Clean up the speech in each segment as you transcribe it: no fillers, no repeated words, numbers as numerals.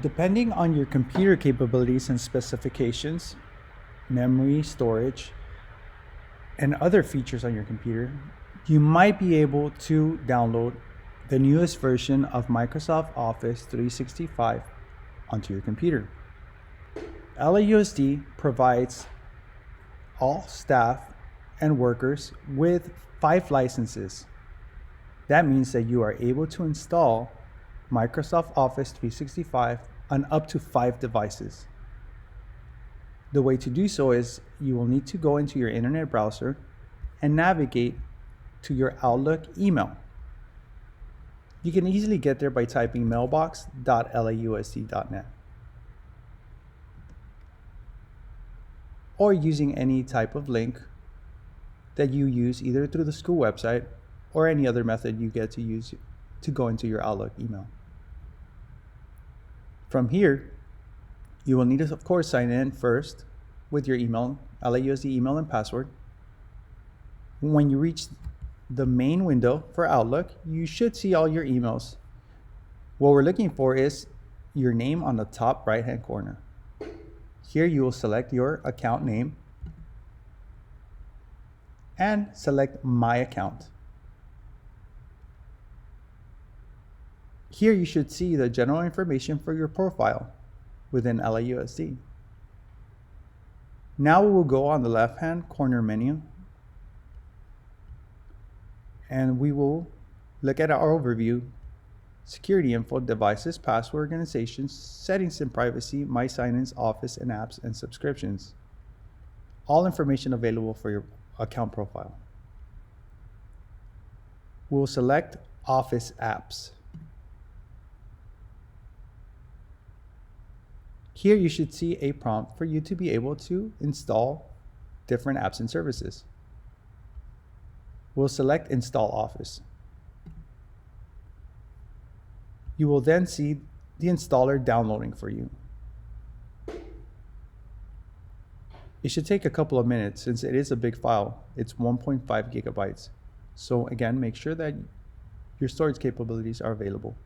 Depending on your computer capabilities and specifications, memory, storage, and other features on your computer, you might be able to download the newest version of Microsoft Office 365 onto your computer. LAUSD provides all staff and workers with 5 licenses. That means that you are able to install Microsoft Office 365 on up to 5 devices. The way to do so is you will need to go into your internet browser and navigate to your Outlook email. You can easily get there by typing mailbox.lausd.net or using any type of link that you use either through the school website or any other method you get to use to go into your Outlook email. From here, you will need to, of course, sign in first with your email, LAUSD email and password. When you reach the main window for Outlook, you should see all your emails. What we're looking for is your name on the top right-hand corner. Here you will select your account name and select My Account. Here you should see the general information for your profile within LAUSD. Now we will go on the left-hand corner menu and we will look at our overview, security info, devices, password organizations, settings and privacy, my sign-ins, office and apps, and subscriptions. All information available for your account profile. We'll select Office Apps. Here you should see a prompt for you to be able to install different apps and services. We'll select Install Office. You will then see the installer downloading for you. It should take a couple of minutes since it is a big file. It's 1.5 gigabytes. So again, make sure that your storage capabilities are available.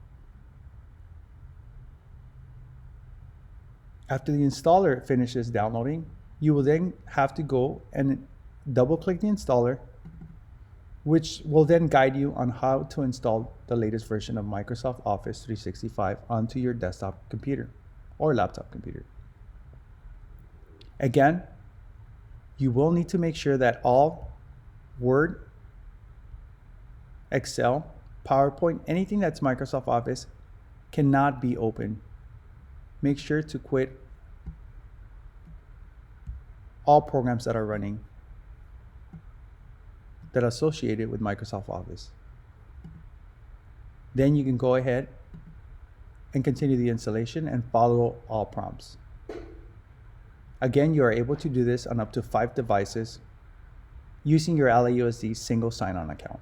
After the installer finishes downloading, you will then have to go and double-click the installer, which will then guide you on how to install the latest version of Microsoft Office 365 onto your desktop computer or laptop computer. Again, you will need to make sure that all Word, Excel, PowerPoint, anything that's Microsoft Office cannot be open. Make sure to quit all programs that are running that are associated with Microsoft Office. Then you can go ahead and continue the installation and follow all prompts. Again, you are able to do this on up to 5 devices using your LAUSD single sign-on account.